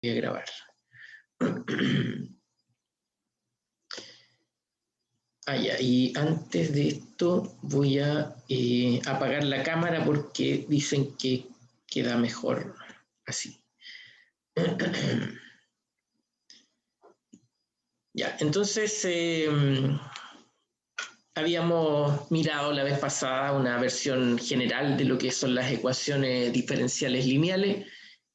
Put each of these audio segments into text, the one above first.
Voy a grabar. Ya, y antes de esto voy a apagar la cámara porque dicen que queda mejor así. Ya, entonces habíamos mirado la vez pasada una versión general de lo que son las ecuaciones diferenciales lineales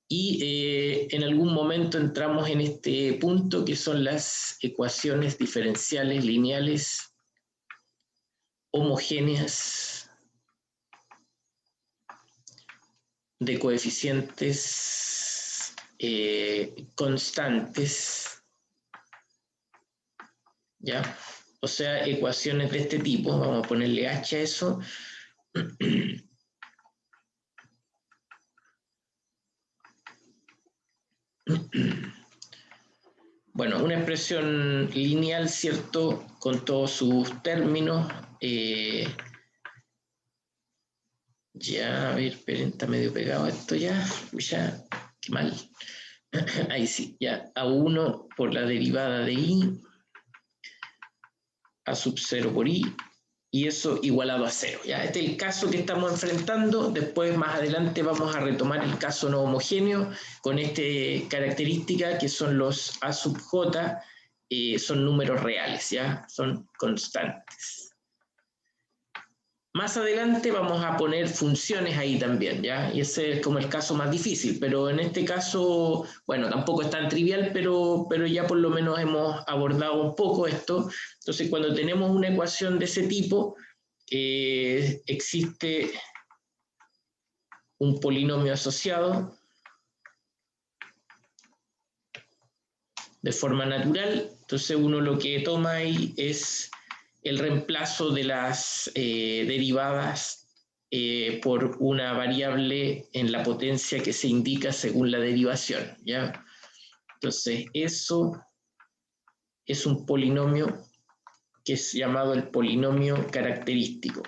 y en algún momento entramos en este punto que son las ecuaciones diferenciales lineales homogéneas de coeficientes constantes, ¿ya? O sea, ecuaciones de este tipo, vamos a ponerle h a eso. Bueno, una expresión lineal, ¿cierto? Con todos sus términos. Ya, a ver, esperen, está medio pegado esto ya. Ya, qué mal. Ahí sí, ya. A1 por la derivada de i, a sub 0 por i, y eso igualado a 0. ¿Ya? Este es el caso que estamos enfrentando. Después, más adelante, vamos a retomar el caso no homogéneo con esta característica que son los a sub j, son números reales, ¿ya? Son constantes. Más adelante vamos a poner funciones ahí también, ¿ya? Y ese es como el caso más difícil, pero en este caso, bueno, tampoco es tan trivial, pero ya por lo menos hemos abordado un poco esto. Entonces, cuando tenemos una ecuación de ese tipo, existe un polinomio asociado de forma natural. Entonces, uno lo que toma ahí es el reemplazo de las derivadas por una variable en la potencia que se indica según la derivación, ¿ya? Entonces, eso es un polinomio que es llamado el polinomio característico.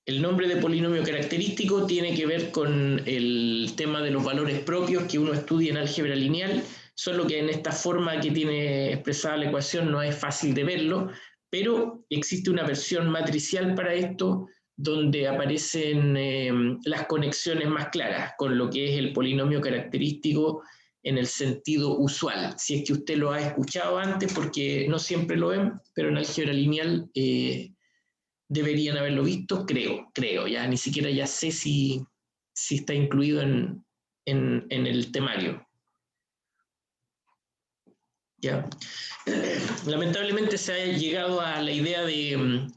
El nombre de polinomio característico tiene que ver con el tema de los valores propios que uno estudia en álgebra lineal, solo que en esta forma que tiene expresada la ecuación no es fácil de verlo, pero existe una versión matricial para esto donde aparecen las conexiones más claras con lo que es el polinomio característico en el sentido usual. Si es que usted lo ha escuchado antes, porque no siempre lo ven, pero en álgebra lineal deberían haberlo visto, creo, ya ni siquiera ya sé si está incluido en el temario. ¿Ya? Lamentablemente se ha llegado a la idea de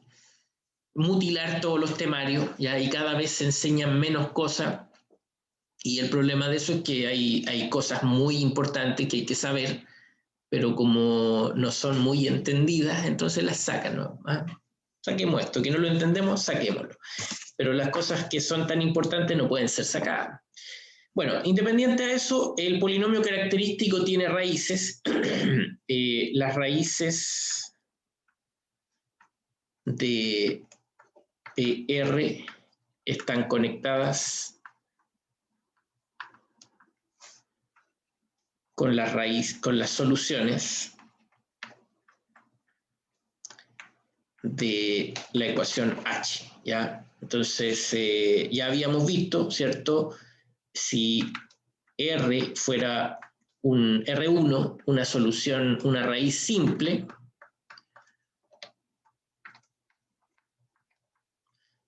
mutilar todos los temarios, ¿ya? Y cada vez se enseñan menos cosas, y el problema de eso es que hay cosas muy importantes que hay que saber, pero como no son muy entendidas, entonces las sacan, ¿no? ¿Ah? Saquemos esto, que no lo entendemos, saquémoslo. Pero las cosas que son tan importantes no pueden ser sacadas. Bueno, independiente de eso, el polinomio característico tiene raíces. Las raíces de R están conectadas con con las soluciones de la ecuación H, ¿ya? Entonces, ya habíamos visto, ¿cierto? Si R fuera un R1, una solución, una raíz simple,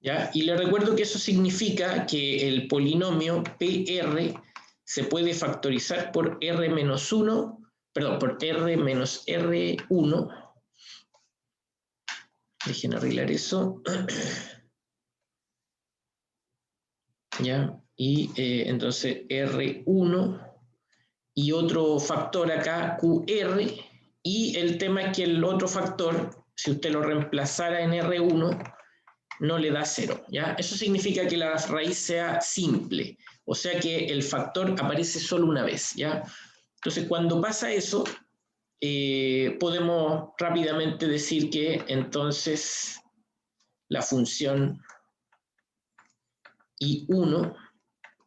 ¿ya? Y le recuerdo que eso significa que el polinomio PR se puede factorizar por R menos 1, perdón, por R menos R1. Dejen arreglar eso. ¿Ya? Y entonces R1 y otro factor acá, QR, y el tema es que el otro factor, si usted lo reemplazara en R1, no le da 0, ¿ya? Eso significa que la raíz sea simple, o sea que el factor aparece solo una vez, ¿ya? Entonces, cuando pasa eso, podemos rápidamente decir que entonces la función y 1,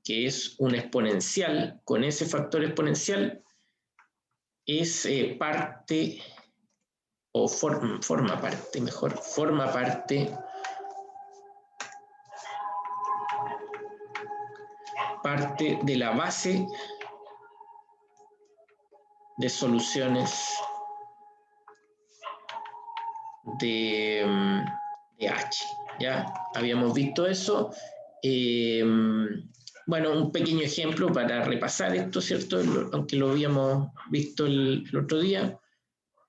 que es un exponencial, con ese factor exponencial, es parte, o forma parte de la base de soluciones de H. Ya habíamos visto eso. Bueno, un pequeño ejemplo para repasar esto, ¿cierto? Aunque lo habíamos visto el otro día,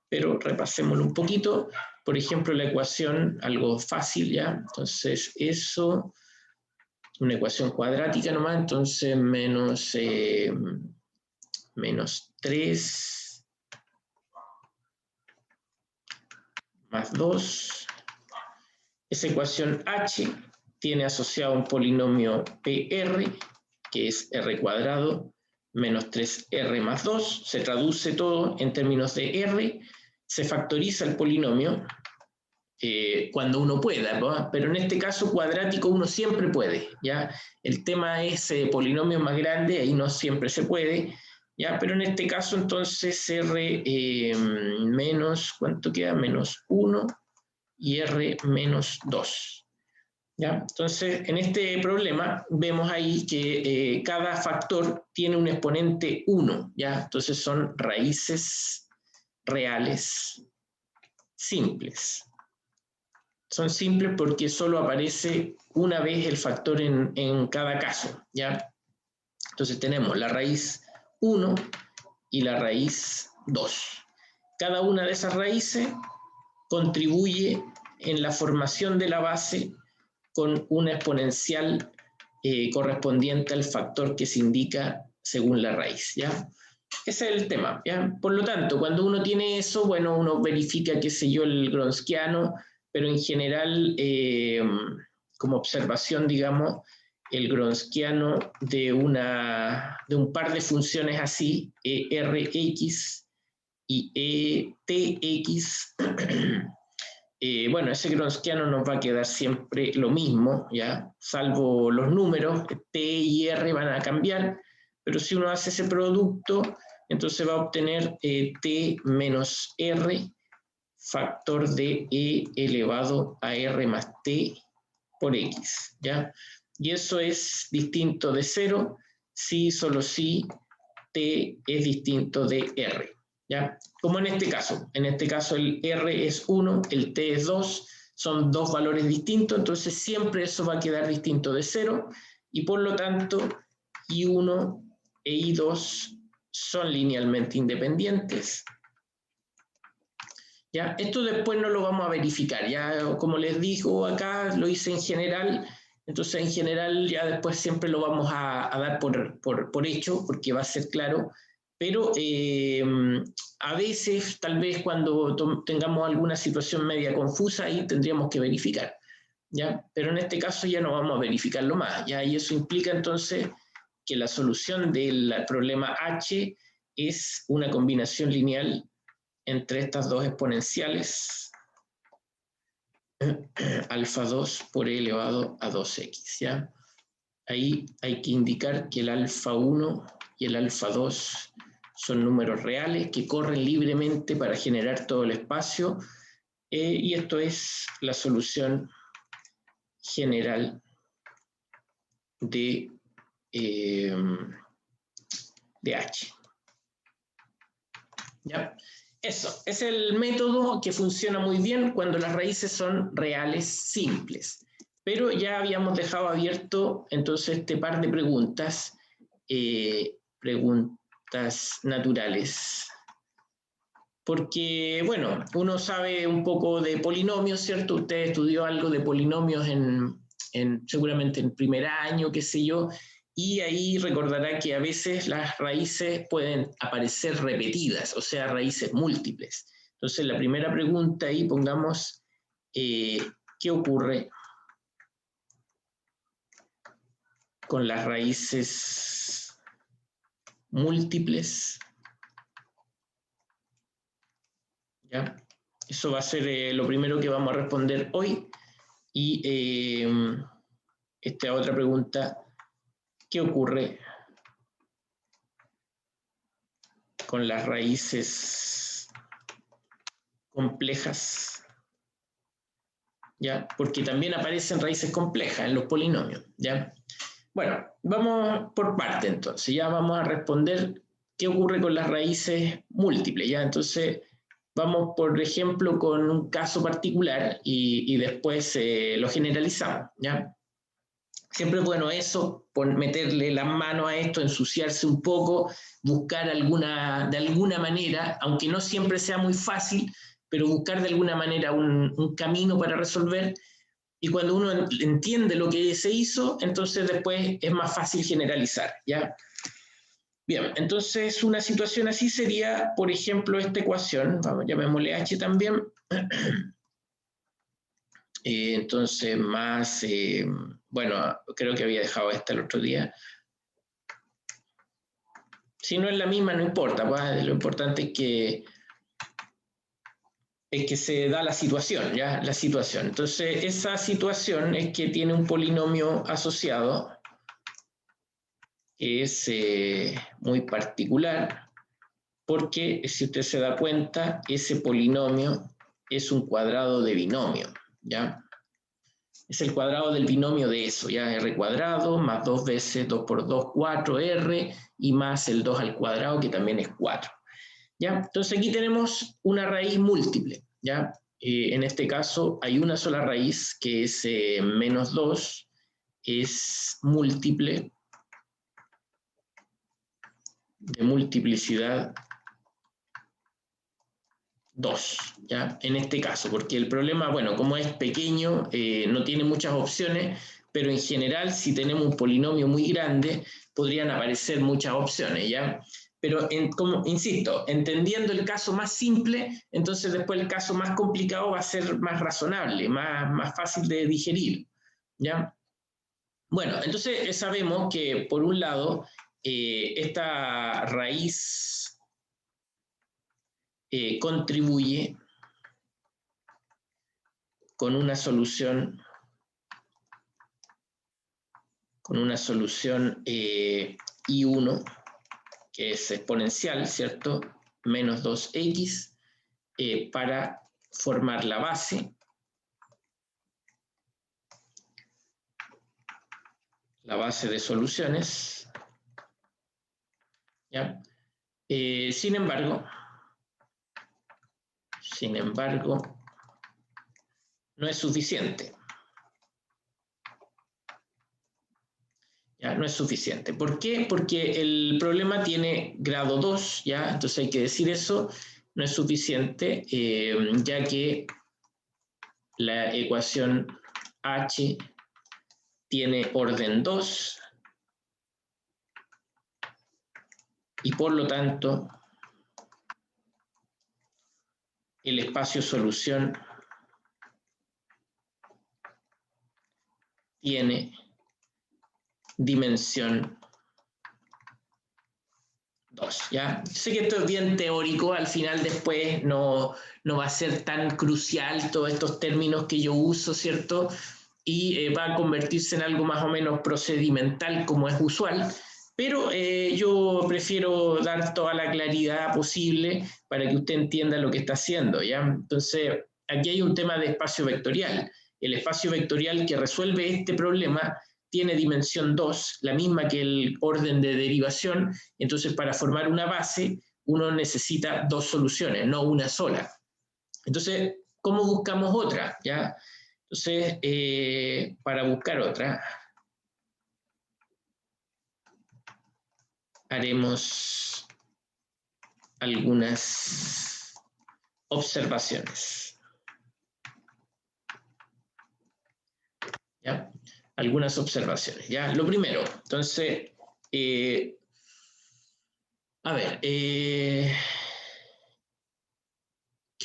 pero repasémoslo un poquito. Por ejemplo, la ecuación, algo fácil, ¿ya? Entonces, eso, una ecuación cuadrática nomás, entonces menos 3 más 2. Esa ecuación H tiene asociado un polinomio PR, que es R cuadrado menos 3R más 2. Se traduce todo en términos de R. Se factoriza el polinomio cuando uno pueda, ¿no? Pero en este caso cuadrático uno siempre puede, ¿ya? El tema es polinomios más grandes, ahí no siempre se puede, ¿ya? Pero en este caso entonces R menos, ¿cuánto queda? Menos 1 y R menos 2. ¿Ya? Entonces, en este problema vemos ahí que cada factor tiene un exponente 1, ¿ya? Entonces son raíces reales simples. Son simples porque solo aparece una vez el factor en cada caso, ¿ya? Entonces tenemos la raíz 1 y la raíz 2. Cada una de esas raíces contribuye en la formación de la base con una exponencial correspondiente al factor que se indica según la raíz, ¿ya? Ese es el tema, ¿ya? Por lo tanto, cuando uno tiene eso, bueno, uno verifica, qué sé yo, el gronskiano, pero en general, como observación, digamos, el gronskiano de un par de funciones así, Rx y Tx, bueno, ese gronskiano nos va a quedar siempre lo mismo, ¿ya? Salvo los números, T y R van a cambiar, pero si uno hace ese producto, entonces va a obtener T menos R factor de E elevado a R más T por X, ¿ya? Y eso es distinto de 0 si, solo si T es distinto de R. ¿Ya? Como en este caso el R es 1, el T es 2, son dos valores distintos, entonces siempre eso va a quedar distinto de 0 y por lo tanto I1 e I2 son linealmente independientes. ¿Ya? Esto después no lo vamos a verificar, ya como les digo acá, lo hice en general, entonces en general ya después siempre lo vamos a dar por hecho, porque va a ser claro, pero a veces, tal vez cuando tengamos alguna situación media confusa, ahí tendríamos que verificar, ¿ya? Pero en este caso ya no vamos a verificarlo más, ¿ya? Y eso implica entonces que la solución del problema H es una combinación lineal entre estas dos exponenciales, alfa 2 por e elevado a 2x, ¿ya? Ahí hay que indicar que el alfa 1 y el alfa 2 son números reales que corren libremente para generar todo el espacio, y esto es la solución general de H. ¿Ya? Eso, es el método que funciona muy bien cuando las raíces son reales simples. Pero ya habíamos dejado abierto entonces este par de preguntas, preguntas naturales. Porque, bueno, uno sabe un poco de polinomios, ¿cierto? Usted estudió algo de polinomios seguramente en primer año, qué sé yo, y ahí recordará que a veces las raíces pueden aparecer repetidas, o sea, raíces múltiples. Entonces, la primera pregunta ahí, pongamos, ¿qué ocurre con las raíces múltiples? ¿Ya? Eso va a ser lo primero que vamos a responder hoy. Y esta otra pregunta, ¿qué ocurre con las raíces complejas? ¿Ya? Porque también aparecen raíces complejas en los polinomios, ¿ya? Bueno, vamos por parte entonces, ya vamos a responder qué ocurre con las raíces múltiples, ¿ya? Entonces, vamos por ejemplo con un caso particular y después lo generalizamos, ¿ya? Siempre es bueno eso, meterle la mano a esto, ensuciarse un poco, buscar de alguna manera, aunque no siempre sea muy fácil, pero buscar de alguna manera un camino para resolver. Y cuando uno entiende lo que se hizo, entonces después es más fácil generalizar, ¿ya? Bien, entonces una situación así sería, por ejemplo, esta ecuación, vamos, llamémosle H también. Entonces, más, bueno, creo que había dejado esta el otro día. Si no es la misma, no importa, pues, lo importante es que se da la situación, ¿ya? La situación. Entonces, esa situación es que tiene un polinomio asociado que es muy particular, porque si usted se da cuenta, ese polinomio es un cuadrado de binomio, ¿ya? Es el cuadrado del binomio de eso, ya r cuadrado más 2 veces 2 por 2, 4r, y más el 2 al cuadrado, que también es 4. ¿Ya? Entonces aquí tenemos una raíz múltiple, ¿ya? En este caso hay una sola raíz, que es menos 2, es múltiple de multiplicidad 2, ¿ya? En este caso, porque el problema, bueno, como es pequeño, no tiene muchas opciones, pero en general, si tenemos un polinomio muy grande, podrían aparecer muchas opciones, ¿ya? Pero, como insisto, entendiendo el caso más simple, entonces después el caso más complicado va a ser más razonable, más fácil de digerir, ¿ya? Bueno, entonces sabemos que, por un lado, esta raíz contribuye con una solución I1, que es exponencial, ¿cierto? Menos 2x, para formar la base de soluciones, ¿ya? Sin embargo, no es suficiente. ¿Ya? No es suficiente. ¿Por qué? Porque el problema tiene grado 2, ¿ya? Entonces hay que decir eso, no es suficiente, ya que la ecuación H tiene orden 2 y por lo tanto el espacio solución tiene dimensión 2, ¿ya? Sé que esto es bien teórico, al final después no va a ser tan crucial todos estos términos que yo uso, ¿cierto? Y va a convertirse en algo más o menos procedimental, como es usual, pero yo prefiero dar toda la claridad posible para que usted entienda lo que está haciendo, ¿ya? Entonces, aquí hay un tema de espacio vectorial. El espacio vectorial que resuelve este problema tiene dimensión 2, la misma que el orden de derivación. Entonces, para formar una base, uno necesita dos soluciones, no una sola. Entonces, ¿cómo buscamos otra? ¿Ya? Entonces, para buscar otra, haremos algunas observaciones. ¿Ya? Algunas observaciones. ¿Ya? Lo primero, entonces, a ver, ¿qué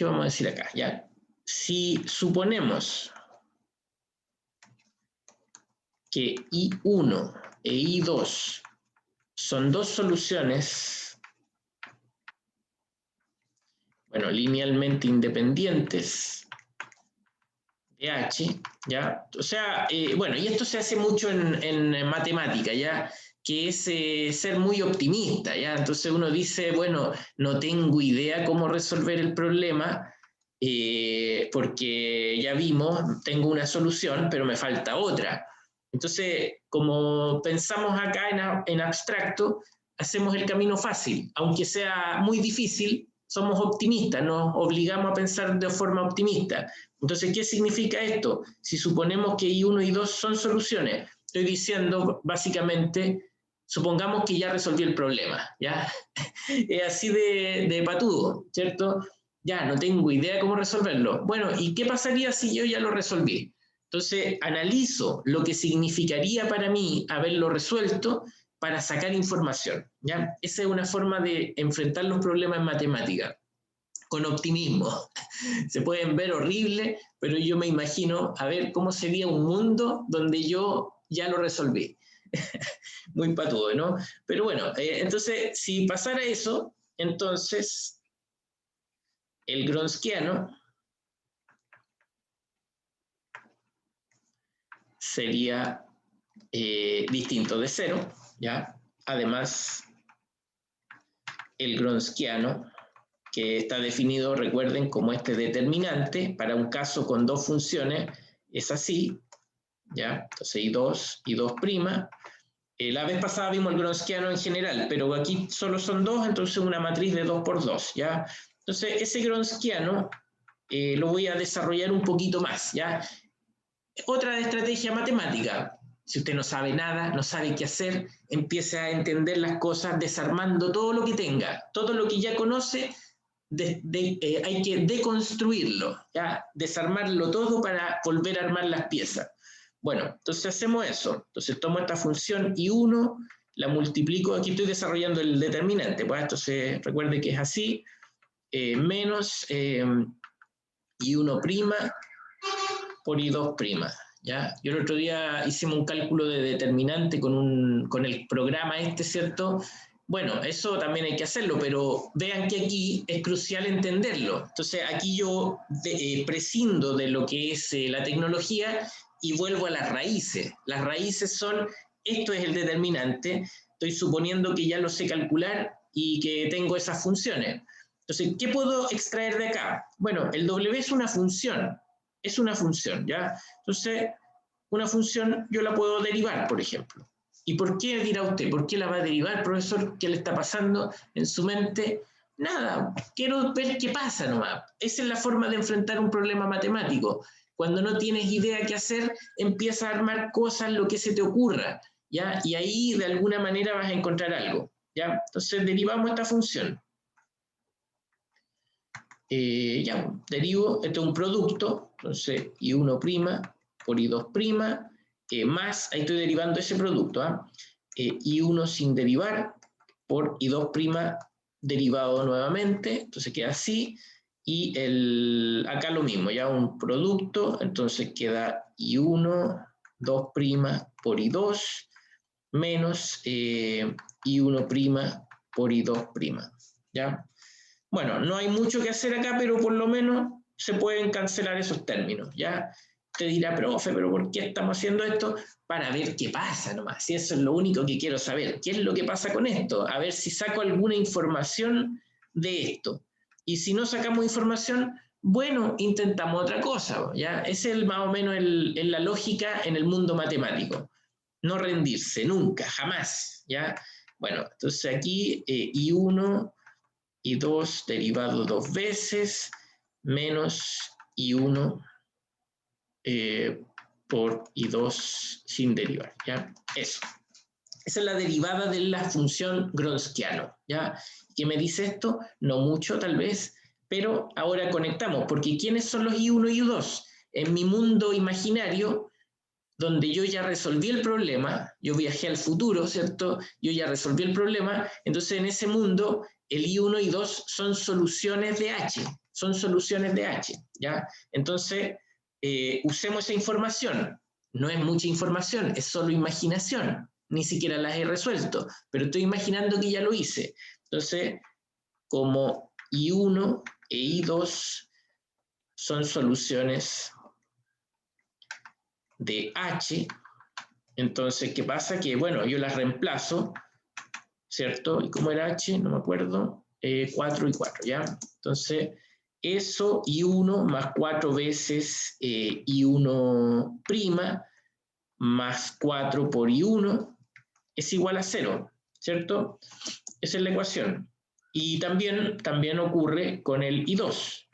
vamos a decir acá? ¿Ya? Si suponemos que I1 e I2 son dos soluciones, bueno, linealmente independientes H, ¿ya? O sea, bueno, y esto se hace mucho en matemática, ¿ya? Que es ser muy optimista, ¿ya? Entonces uno dice, bueno, no tengo idea cómo resolver el problema, porque ya vimos, tengo una solución, pero me falta otra. Entonces, como pensamos acá en abstracto, hacemos el camino fácil, aunque sea muy difícil, somos optimistas, nos obligamos a pensar de forma optimista. Entonces, ¿qué significa esto? Si suponemos que I1 y I2 son soluciones, estoy diciendo básicamente, supongamos que ya resolví el problema, ¿ya? Es así de patudo, ¿cierto? Ya, no tengo idea cómo resolverlo. Bueno, ¿y qué pasaría si yo ya lo resolví? Entonces, analizo lo que significaría para mí haberlo resuelto para sacar información, ¿ya? Esa es una forma de enfrentar los problemas en matemática, con optimismo. Se pueden ver horribles, pero yo me imagino a ver cómo sería un mundo donde yo ya lo resolví. Muy patudo, ¿no? Pero bueno, entonces, si pasara eso, entonces el gronskiano sería distinto de cero, ¿ya? Además, el gronskiano, que está definido, recuerden, como este determinante, para un caso con dos funciones, es así, ¿ya? Entonces, I2, I2'. La vez pasada vimos el gronskiano en general, pero aquí solo son dos, entonces una matriz de 2 por 2, ¿ya? Entonces, ese gronskiano lo voy a desarrollar un poquito más, ¿ya? Otra estrategia matemática. Si usted no sabe nada, no sabe qué hacer, empiece a entender las cosas desarmando todo lo que tenga, todo lo que ya conoce, hay que deconstruirlo, ¿ya? Desarmarlo todo para volver a armar las piezas. Bueno, entonces hacemos eso. Entonces tomo esta función I1, la multiplico, aquí estoy desarrollando el determinante, pues esto se recuerde que es así, menos I1' por I2', ¿ya? Yo el otro día hicimos un cálculo de determinante con el programa este, ¿cierto? Bueno, eso también hay que hacerlo, pero vean que aquí es crucial entenderlo. Entonces aquí yo prescindo de lo que es la tecnología y vuelvo a las raíces. Las raíces son, esto es el determinante, estoy suponiendo que ya lo sé calcular y que tengo esas funciones. Entonces, ¿qué puedo extraer de acá? Bueno, el W es una función, ¿ya? Entonces, una función yo la puedo derivar, por ejemplo. ¿Y por qué dirá usted? ¿Por qué la va a derivar, profesor? ¿Qué le está pasando en su mente? Nada, quiero ver qué pasa nomás. Esa es la forma de enfrentar un problema matemático. Cuando no tienes idea qué hacer, empieza a armar cosas, lo que se te ocurra, ¿ya? Y ahí de alguna manera vas a encontrar algo, ¿ya? Entonces derivamos esta función. Ya, derivo, esto es un producto, entonces I1' por I2', más, ahí estoy derivando ese producto, I1 sin derivar por I2' derivado nuevamente, entonces queda así, y acá lo mismo, ya un producto, entonces queda I1, 2' por I2, menos I1' por I2', ¿ya? Bueno, no hay mucho que hacer acá, pero por lo menos se pueden cancelar esos términos, ¿ya? Te dirá, profe, pero ¿por qué estamos haciendo esto? Para ver qué pasa nomás, si eso es lo único que quiero saber. ¿Qué es lo que pasa con esto? A ver si saco alguna información de esto. Y si no sacamos información, bueno, intentamos otra cosa, ¿ya? Esa es más o menos la lógica en el mundo matemático. No rendirse, nunca, jamás, ¿ya? Bueno, entonces aquí I1 I2 derivado dos veces, menos I1 por I2 sin derivar, ¿ya? Eso. Esa es la derivada de la función gronskiano, ¿ya? ¿Qué me dice esto? No mucho, tal vez, pero ahora conectamos, porque ¿quiénes son los I1 y I2? En mi mundo imaginario, donde yo ya resolví el problema, yo viajé al futuro, ¿cierto? Yo ya resolví el problema, entonces en ese mundo el I1 y I2 son soluciones de H, son soluciones de H, ¿ya? Entonces, usemos esa información. No es mucha información, es solo imaginación, ni siquiera las he resuelto, pero estoy imaginando que ya lo hice. Entonces, como I1 e I2 son soluciones de h. Entonces, ¿qué pasa? Que, bueno, yo las reemplazo, ¿cierto? ¿Y cómo era h? No me acuerdo. 4 y 4, ¿ya? Entonces, eso I1 más 4 veces I1' más 4 por I1 es igual a 0, ¿cierto? Esa es la ecuación. Y también ocurre con el I2.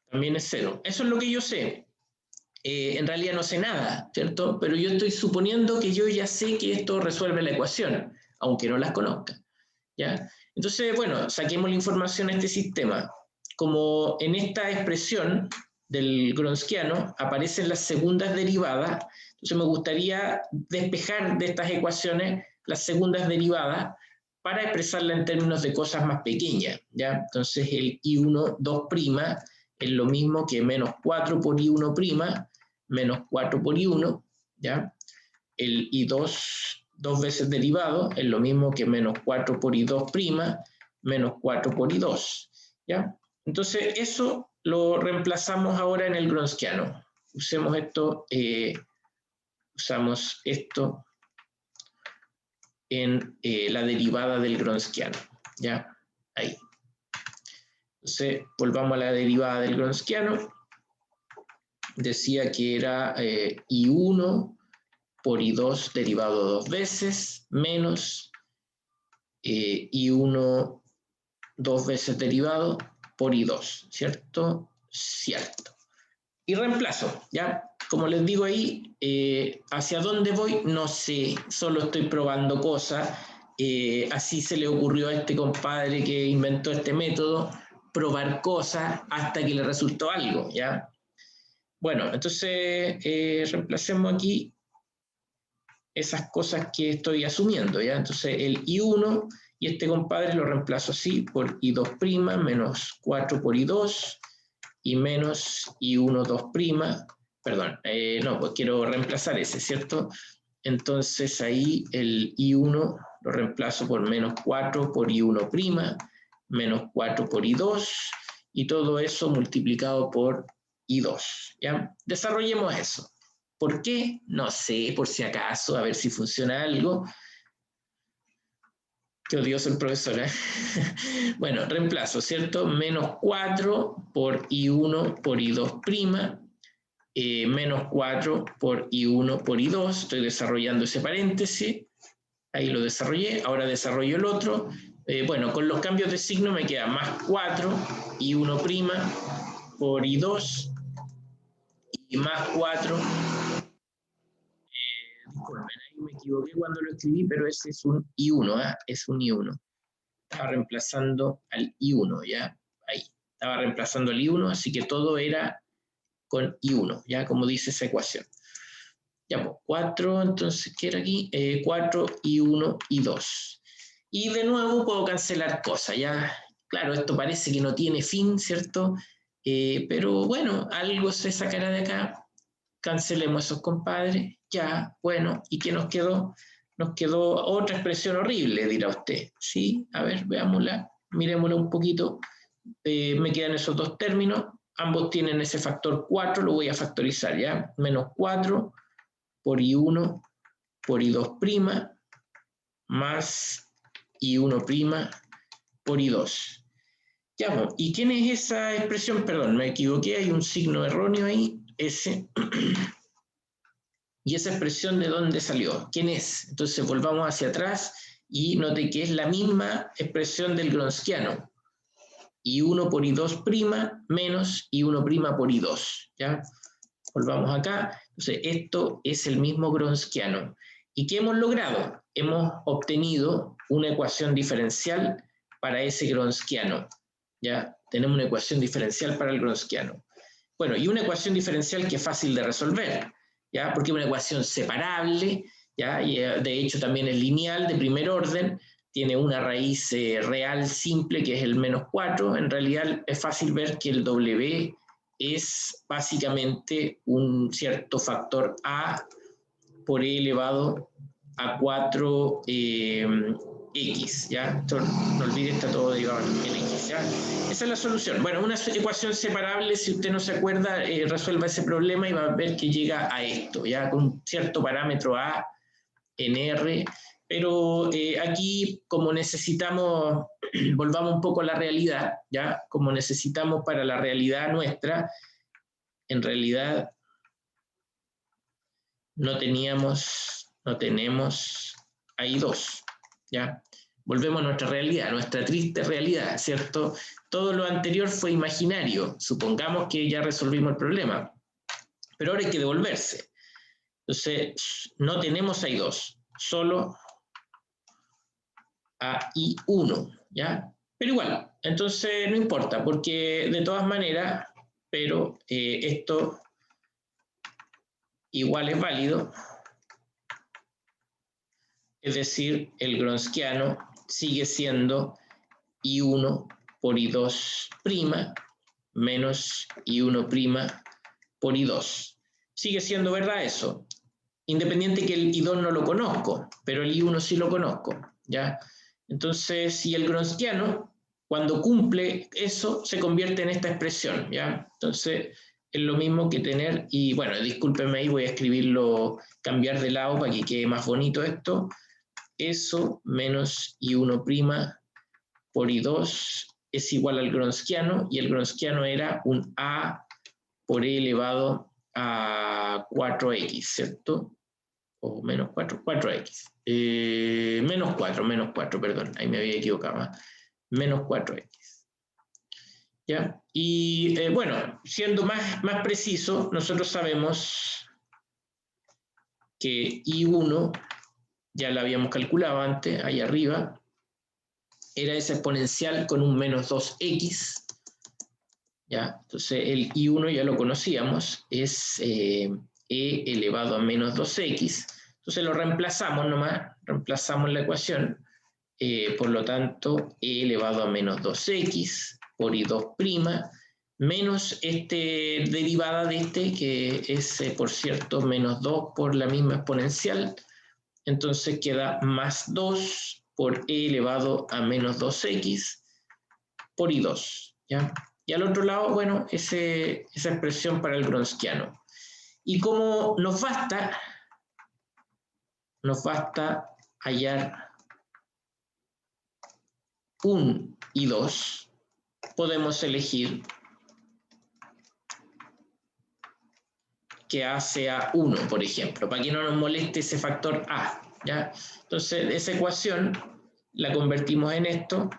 También es 0. Eso es lo que yo sé. En realidad no sé nada, ¿cierto? Pero yo estoy suponiendo que yo ya sé que esto resuelve la ecuación, aunque no las conozca, ¿ya? Entonces, bueno, saquemos la información a este sistema. Como en esta expresión del Gronskiano aparecen las segundas derivadas, entonces me gustaría despejar de estas ecuaciones las segundas derivadas para expresarla en términos de cosas más pequeñas, ¿ya? Entonces el I1 2' es lo mismo que menos 4 por I1' menos 4 por I1, ¿ya? El I2 dos veces derivado es lo mismo que menos 4 por I2' menos 4 por I2, ¿ya? Entonces eso lo reemplazamos ahora en el Gronskiano. Usamos esto en la derivada del Gronskiano, ¿ya? Ahí. Entonces volvamos a la derivada del Gronskiano. Decía que era I1 por I2 derivado dos veces, menos I1 dos veces derivado por I2, ¿cierto? Cierto. Y reemplazo, ¿ya? Como les digo ahí, ¿hacia dónde voy? No sé, solo estoy probando cosas. Así se le ocurrió a este compadre que inventó este método, probar cosas hasta que le resultó algo, ¿ya? Bueno, entonces reemplacemos aquí esas cosas que estoy asumiendo, ¿ya? Entonces el I1 y este compadre lo reemplazo así por I2' menos 4 por I2 y menos I1 2', perdón, no, pues quiero reemplazar ese, ¿cierto? Entonces ahí el I1 lo reemplazo por menos 4 por I1', menos 4 por I2 y todo eso multiplicado por I2, ¿ya? Desarrollemos eso. ¿Por qué? No sé, por si acaso, a ver si funciona algo. Qué odioso el profesor, ¿eh? Bueno, reemplazo, ¿cierto? Menos 4 por I1 por I2', menos 4 por I1 por I2. Estoy desarrollando ese paréntesis. Ahí lo desarrollé. Ahora desarrollo el otro. Bueno, con los cambios de signo me queda más 4 I1' por I2 y más 4. Disculpen, ahí me equivoqué cuando lo escribí, pero ese es un I1, ¿eh? Es un I1. Estaba reemplazando al I1, ¿ya? Ahí. Estaba reemplazando al I1, así que todo era con I1, ¿ya? Como dice esa ecuación. Ya, pues 4, entonces, ¿qué era aquí? 4, I1, I2. Y de nuevo puedo cancelar cosas, ¿ya? Claro, esto parece que no tiene fin, ¿cierto? Pero bueno, algo se sacará de acá. Cancelemos esos compadres, ya, bueno, ¿y qué nos quedó? Nos quedó otra expresión horrible, dirá usted, ¿sí? A ver, veámosla, miremosla un poquito. Me quedan esos dos términos, ambos tienen ese factor 4, lo voy a factorizar, ¿ya? Menos 4 por I1 por I2' más I1' por I2. Ya, ¿y quién es esa expresión? Perdón, me equivoqué, hay un signo erróneo ahí, ese. ¿Y esa expresión de dónde salió? ¿Quién es? Entonces volvamos hacia atrás y note que es la misma expresión del Gronskiano. I1 por I2' menos I1' por I2. ¿Ya? Volvamos acá. Entonces esto es el mismo Gronskiano. ¿Y qué hemos logrado? Hemos obtenido una ecuación diferencial para ese Gronskiano. ¿Ya? Tenemos una ecuación diferencial para el Gronskiano. Bueno, y una ecuación diferencial que es fácil de resolver, ¿ya? Porque es una ecuación separable, ¿ya? Y de hecho también es lineal de primer orden, tiene una raíz real simple que es el menos 4. En realidad es fácil ver que el W es básicamente un cierto factor A por E elevado a 4x, ¿ya? Esto, no olvide, está todo derivado en x, ¿ya? Esa es la solución. Bueno, una ecuación separable, si usted no se acuerda, resuelva ese problema y va a ver que llega a esto, ¿ya? Con un cierto parámetro a en R, pero aquí, como necesitamos, volvamos un poco a la realidad, ¿ya? Como necesitamos para la realidad nuestra, en realidad no tenemos ahí 2, ¿ya? Volvemos a nuestra realidad, nuestra triste realidad, ¿cierto? Todo lo anterior fue imaginario, supongamos que ya resolvimos el problema, pero ahora hay que devolverse. Entonces, no tenemos ahí 2, solo a I1, ¿ya? Pero igual, entonces no importa, porque de todas maneras, pero esto ', es válido, es decir, el gronskiano sigue siendo I1 por I2' menos I1' por I2. Sigue siendo verdad eso, independiente que el I2 no lo conozco, pero el I1 sí lo conozco, ¿ya? Entonces, si el gronskiano, cuando cumple eso, se convierte en esta expresión, ¿ya? Entonces, es lo mismo que tener, y bueno, discúlpenme ahí, voy a escribirlo, cambiar de lado para que quede más bonito esto, eso menos I1' por I2 es igual al gronskiano, y el gronskiano era un A por E elevado a 4x, ¿cierto? O menos 4, 4x. Menos 4, perdón, ahí me había equivocado. Menos 4x. ¿Ya? Y bueno, siendo más preciso, nosotros sabemos que I1, ya la habíamos calculado antes, ahí arriba, era esa exponencial con un menos 2x. ¿Ya? Entonces el I1 ya lo conocíamos, es E elevado a menos 2x. Entonces lo reemplazamos nomás, reemplazamos la ecuación, por lo tanto E elevado a menos 2x por I2' menos derivada de que es, por cierto, menos 2 por la misma exponencial, entonces queda más 2 por E elevado a menos 2x por I2, ¿ya? Y al otro lado, bueno, esa expresión para el gronskiano. Y como nos basta hallar 1 y 2, podemos elegir que A sea 1, por ejemplo, para que no nos moleste ese factor A, ¿ya? Entonces, esa ecuación la convertimos en esto.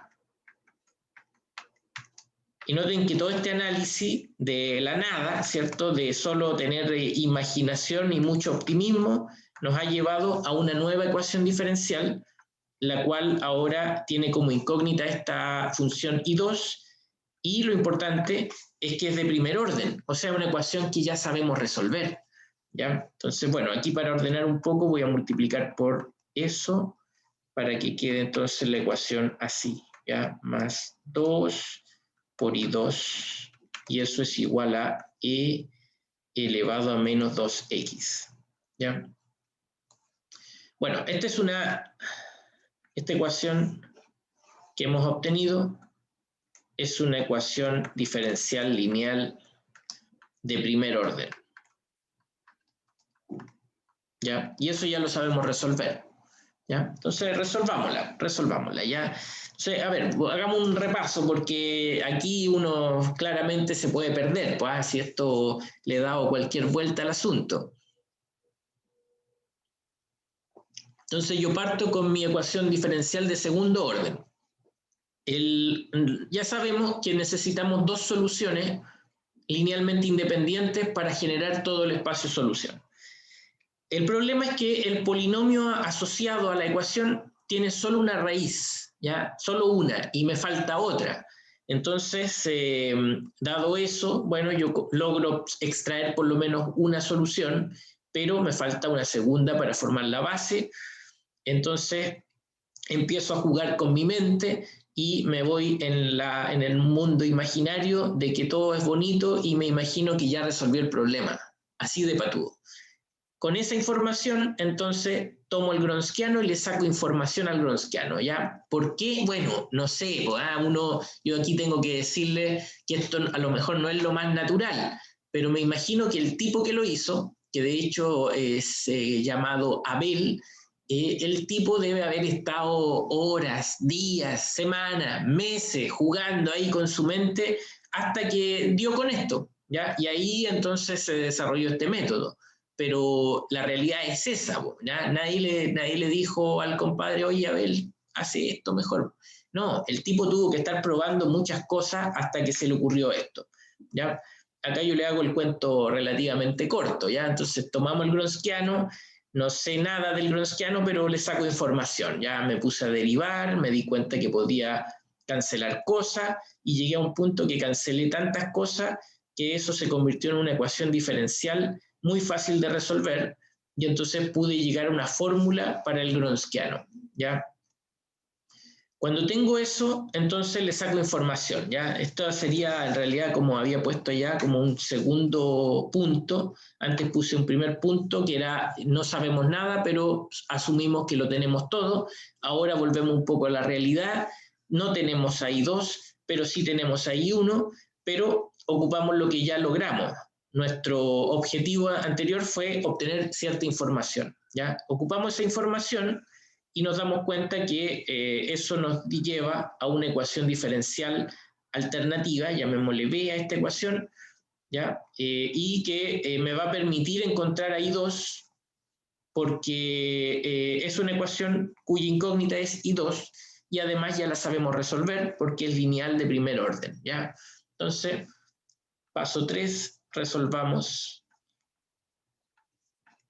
Y noten que todo este análisis de la nada, ¿cierto?, de solo tener imaginación y mucho optimismo, nos ha llevado a una nueva ecuación diferencial, la cual ahora tiene como incógnita esta función I2, y lo importante es que es de primer orden, o sea, una ecuación que ya sabemos resolver, ¿ya? Entonces, bueno, aquí para ordenar un poco voy a multiplicar por eso, para que quede entonces la ecuación así, ¿ya? Más 2 por I2, y eso es igual a E elevado a menos 2x, ¿ya? Bueno, esta ecuación que hemos obtenido es una ecuación diferencial lineal de primer orden, ¿ya? Y eso ya lo sabemos resolver, ¿ya? Entonces resolvámosla, ¿ya? Entonces, a ver, hagamos un repaso, porque aquí uno claramente se puede perder, pues, si esto le he dado cualquier vuelta al asunto. Entonces yo parto con mi ecuación diferencial de segundo orden. Ya sabemos que necesitamos dos soluciones linealmente independientes para generar todo el espacio solución. El problema es que el polinomio asociado a la ecuación tiene solo una raíz, ¿ya? Solo una, y me falta otra. Entonces, dado eso, bueno, yo logro extraer por lo menos una solución, pero me falta una segunda para formar la base. Entonces, empiezo a jugar con mi mente y me voy en el mundo imaginario de que todo es bonito, y me imagino que ya resolví el problema, así de patudo. Con esa información, entonces, tomo el Gronskiano y le saco información al Gronskiano, ¿ya? ¿Por qué? Bueno, no sé, yo aquí tengo que decirle que esto a lo mejor no es lo más natural, pero me imagino que el tipo que lo hizo, que de hecho es llamado Abel, el tipo debe haber estado horas, días, semanas, meses jugando ahí con su mente hasta que dio con esto, ¿ya? Y ahí entonces se desarrolló este método. Pero la realidad es esa, ¿ya? Nadie le dijo al compadre, oye, Abel, hace esto mejor. No, el tipo tuvo que estar probando muchas cosas hasta que se le ocurrió esto, ¿ya? Acá yo le hago el cuento relativamente corto, ¿ya? Entonces tomamos el Gronskiano, no sé nada del Gronskiano, pero le saco información, ya me puse a derivar, me di cuenta que podía cancelar cosas y llegué a un punto que cancelé tantas cosas que eso se convirtió en una ecuación diferencial muy fácil de resolver y entonces pude llegar a una fórmula para el Gronskiano, ¿ya? Cuando tengo eso, entonces le saco información, ¿ya? Esto sería en realidad, como había puesto ya, como un segundo punto. Antes puse un primer punto que era no sabemos nada, pero asumimos que lo tenemos todo. Ahora volvemos un poco a la realidad. No tenemos ahí 2, pero sí tenemos ahí 1, pero ocupamos lo que ya logramos. Nuestro objetivo anterior fue obtener cierta información, ¿ya? Ocupamos esa información y nos damos cuenta que eso nos lleva a una ecuación diferencial alternativa, llamémosle B a esta ecuación, ¿ya? Y que me va a permitir encontrar ahí 2, porque es una ecuación cuya incógnita es I2, y además ya la sabemos resolver porque es lineal de primer orden, ¿ya? Entonces, paso 3, resolvamos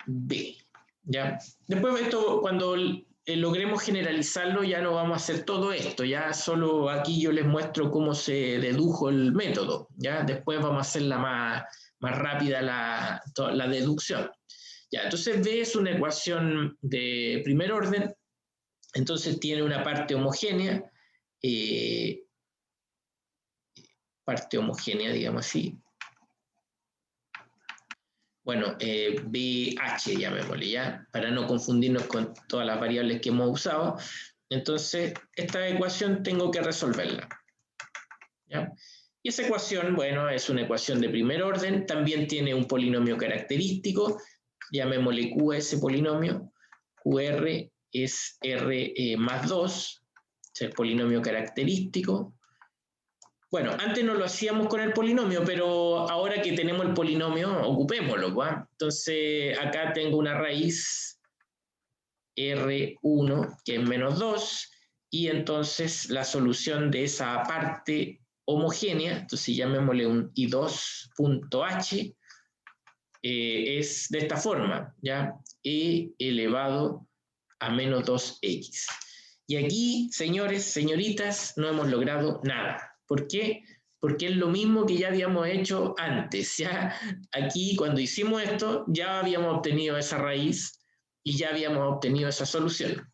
B, ¿ya? Después de esto, cuando logremos generalizarlo, ya no vamos a hacer todo esto, ya solo aquí yo les muestro cómo se dedujo el método, ¿ya? Después vamos a hacerla más rápida la deducción. Ya, entonces B es una ecuación de primer orden, entonces tiene una parte homogénea, digamos así. Bueno, BH llamémosle, ¿ya? Para no confundirnos con todas las variables que hemos usado. Entonces, esta ecuación tengo que resolverla, ¿ya? Y esa ecuación, bueno, es una ecuación de primer orden, también tiene un polinomio característico, llamémosle Q a ese polinomio, QR es R más 2, es el polinomio característico. Bueno, antes no lo hacíamos con el polinomio, pero ahora que tenemos el polinomio, ocupémoslo, ¿va? Entonces, acá tengo una raíz R1, que es menos 2, y entonces la solución de esa parte homogénea, entonces llamémosle un I2.h, es de esta forma, ¿ya? E elevado a menos 2x. Y aquí, señores, señoritas, no hemos logrado nada. ¿Por qué? Porque es lo mismo que ya habíamos hecho antes. ¿Ya? Aquí, cuando hicimos esto, ya habíamos obtenido esa raíz y ya habíamos obtenido esa solución.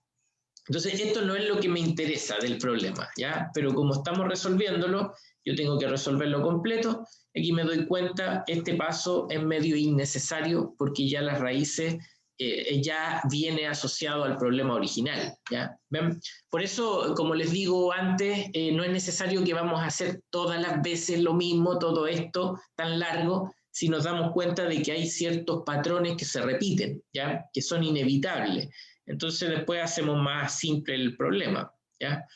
Entonces, esto no es lo que me interesa del problema, ¿ya? Pero como estamos resolviéndolo, yo tengo que resolverlo completo. Aquí me doy cuenta, este paso es medio innecesario porque ya las raíces ya viene asociado al problema original, ¿ya? ¿Ven? Por eso, como les digo antes, no es necesario que vamos a hacer todas las veces lo mismo, todo esto tan largo, si nos damos cuenta de que hay ciertos patrones que se repiten, ¿ya? Que son inevitables. Entonces después hacemos más simple el problema, ¿ya?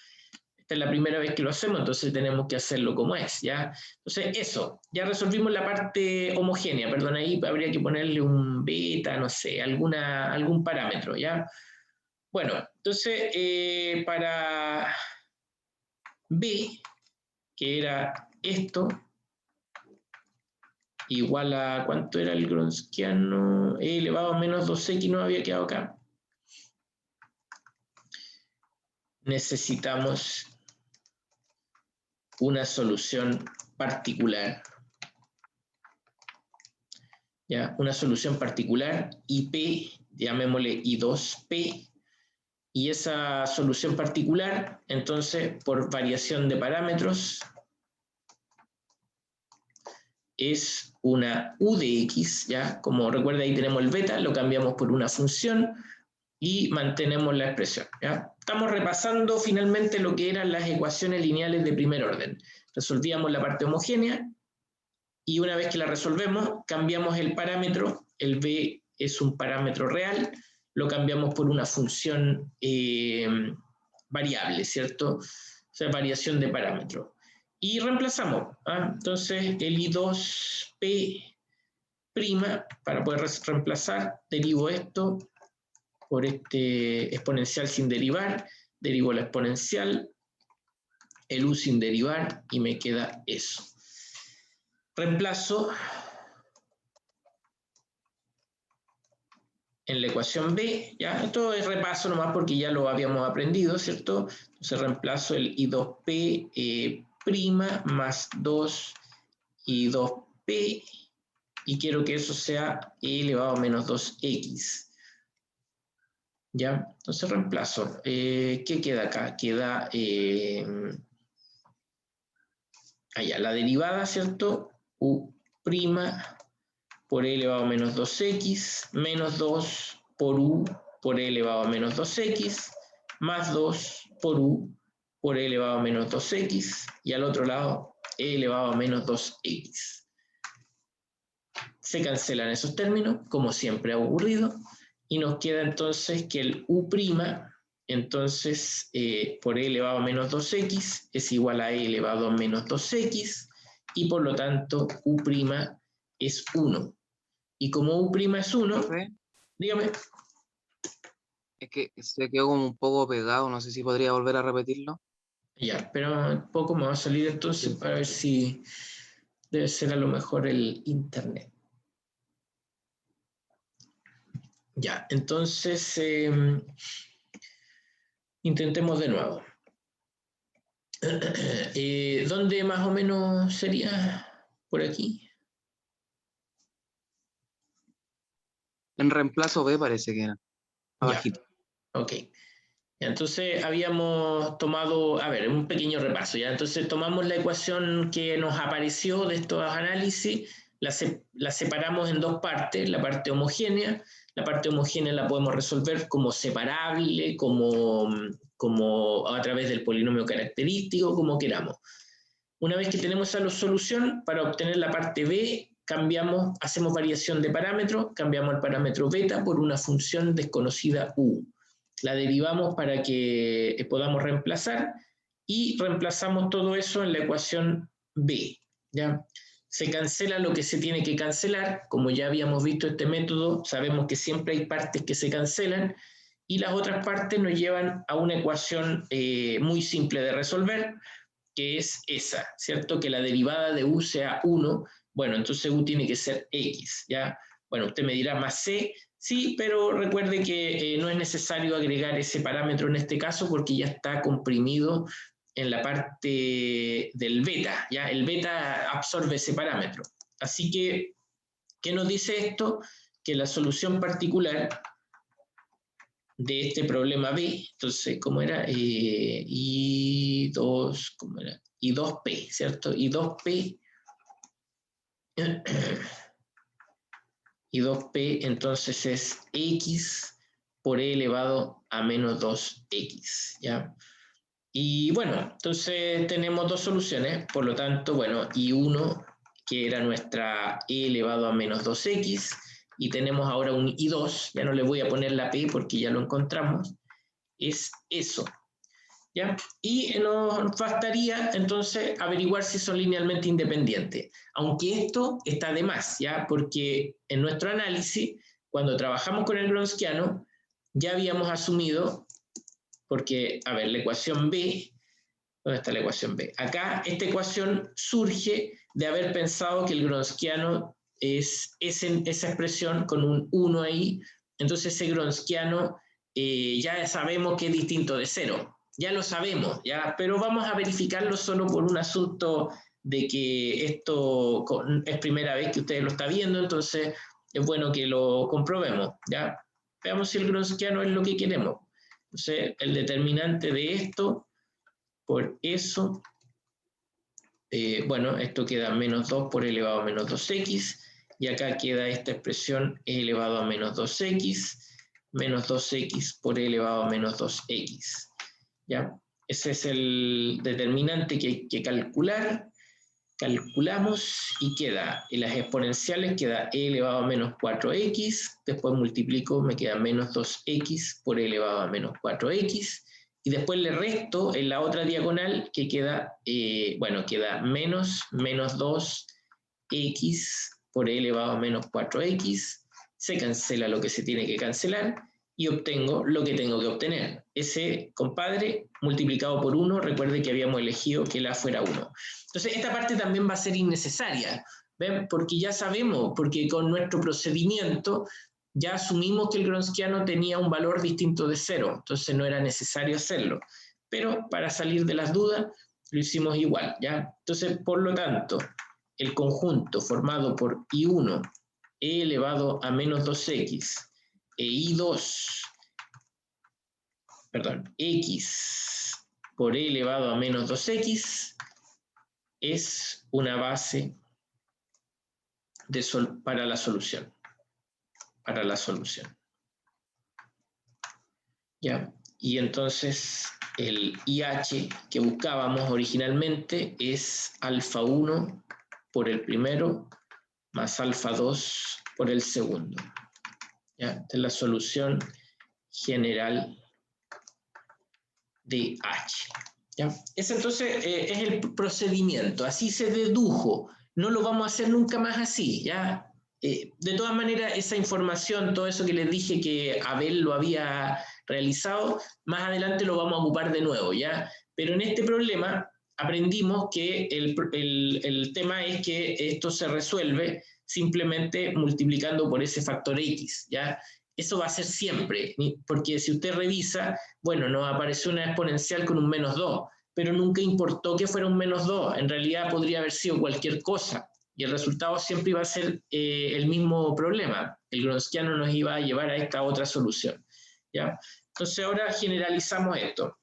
Esta es la primera vez que lo hacemos, entonces tenemos que hacerlo como es, ¿ya? Entonces eso, ya resolvimos la parte homogénea, perdón, ahí habría que ponerle un beta, no sé, algún parámetro, ¿ya? Bueno, entonces para B, que era esto, igual a, ¿cuánto era el Gronskiano? E elevado a menos 2x no había quedado acá. Necesitamos una solución particular, ¿ya? Una solución particular, IP, llamémosle I2P, y esa solución particular, entonces, por variación de parámetros, es una u de x, ¿ya? Como recuerda, ahí tenemos el beta, lo cambiamos por una función y mantenemos la expresión, ¿ya? Estamos repasando finalmente lo que eran las ecuaciones lineales de primer orden. Resolvíamos la parte homogénea y una vez que la resolvemos, cambiamos el parámetro, el b es un parámetro real, lo cambiamos por una función variable, ¿cierto? O sea, variación de parámetro. Y reemplazamos, ¿ah? Entonces el I2P', para poder reemplazar, derivo esto por este exponencial sin derivar, derivo la exponencial, el U sin derivar y me queda eso. Reemplazo en la ecuación B, ¿ya? Esto es repaso nomás porque ya lo habíamos aprendido, ¿cierto? Entonces reemplazo el I2P' más 2 I2P y quiero que eso sea e elevado a menos 2x. ¿Ya? Entonces reemplazo. ¿Qué queda acá? Queda allá, la derivada, ¿cierto? U' por e elevado a menos 2x, menos 2 por u por e elevado a menos 2x, más 2 por u por e elevado a menos 2x, y al otro lado e elevado a menos 2x. Se cancelan esos términos, como siempre ha ocurrido, y nos queda entonces que el u', entonces por e elevado a menos 2x es igual a e elevado a menos 2x, y por lo tanto u' es 1. Y como u' es 1, ¿Profe? Dígame. Es que se quedó como un poco pegado, no sé si podría volver a repetirlo. Ya, pero poco me va a salir entonces para ver si debe ser a lo mejor el internet. Ya, entonces intentemos de nuevo. ¿Dónde más o menos sería? ¿Por aquí? En reemplazo B parece que era, abajito. Ya, ok. Entonces habíamos tomado, a ver, un pequeño repaso, ¿ya? Entonces tomamos la ecuación que nos apareció de estos análisis, la separamos en dos partes, la parte homogénea la podemos resolver como separable, como a través del polinomio característico, como queramos. Una vez que tenemos esa solución, para obtener la parte B, hacemos variación de parámetros, cambiamos el parámetro beta por una función desconocida u. La derivamos para que podamos reemplazar y reemplazamos todo eso en la ecuación B, ¿ya? Se cancela lo que se tiene que cancelar, como ya habíamos visto este método, sabemos que siempre hay partes que se cancelan y las otras partes nos llevan a una ecuación muy simple de resolver, que es esa, ¿cierto? Que la derivada de u sea 1, bueno, entonces u tiene que ser x, ¿ya? Bueno, usted me dirá más c, sí, pero recuerde que no es necesario agregar ese parámetro en este caso porque ya está comprimido en la parte del beta, ¿ya? El beta absorbe ese parámetro. Así que, ¿qué nos dice esto? Que la solución particular de este problema B, entonces, ¿cómo era? I2, ¿cómo era? I2P, ¿cierto? I2P, I2P entonces es X por E elevado a menos 2X, ¿ya? Y bueno, entonces tenemos dos soluciones, por lo tanto, bueno, I1, que era nuestra E elevado a menos 2X, y tenemos ahora un I2, ya no le voy a poner la P porque ya lo encontramos, es eso, ¿ya? Y nos bastaría entonces averiguar si son linealmente independientes, aunque esto está de más, ¿ya? Porque en nuestro análisis, cuando trabajamos con el Gronskiano, ya habíamos asumido, porque, a ver, la ecuación B, ¿dónde está la ecuación B? Acá esta ecuación surge de haber pensado que el Gronskiano es esa expresión con un 1 ahí, entonces ese Gronskiano ya sabemos que es distinto de 0, ya lo sabemos, ¿ya? Pero vamos a verificarlo solo por un asunto de que esto es primera vez que ustedes lo están viendo, entonces es bueno que lo comprobemos, ¿ya? Veamos si el Gronskiano es lo que queremos. Entonces, el determinante de esto por eso bueno, esto queda menos 2 por e elevado a menos 2x, y acá queda esta expresión e elevado a menos 2x, menos 2x por e elevado a menos 2x. ¿Ya? Ese es el determinante que hay que calcular. Calculamos y queda, en las exponenciales queda e elevado a menos 4x, después multiplico, me queda menos 2x por e elevado a menos 4x, y después le resto en la otra diagonal que queda, bueno, queda menos 2x por e elevado a menos 4x, se cancela lo que se tiene que cancelar y obtengo lo que tengo que obtener. Ese, compadre, multiplicado por 1, recuerde que habíamos elegido que la fuera 1. Entonces, esta parte también va a ser innecesaria, ¿ven? Porque ya sabemos, porque con nuestro procedimiento ya asumimos que el gronskiano tenía un valor distinto de 0, entonces no era necesario hacerlo. Pero para salir de las dudas, lo hicimos igual, ¿ya? Entonces, por lo tanto, el conjunto formado por I1 e elevado a menos 2x e I2, perdón, x por e elevado a menos 2x es una base para la solución. Para la solución. ¿Ya? Y entonces el IH que buscábamos originalmente es alfa 1 por el primero más alfa 2 por el segundo. ¿Ya? Esta es la solución general de H. ¿Ya? Ese entonces es el procedimiento, así se dedujo, no lo vamos a hacer nunca más así, ¿ya? De todas maneras, esa información, todo eso que les dije que Abel lo había realizado, más adelante lo vamos a ocupar de nuevo, ¿ya? Pero en este problema aprendimos que el tema es que esto se resuelve simplemente multiplicando por ese factor X, ¿ya? Eso va a ser siempre, porque si usted revisa, bueno, nos apareció una exponencial con un menos 2, pero nunca importó que fuera un menos 2, en realidad podría haber sido cualquier cosa, y el resultado siempre iba a ser el mismo problema. El gronskiano nos iba a llevar a esta otra solución, ¿ya? Entonces ahora generalizamos esto.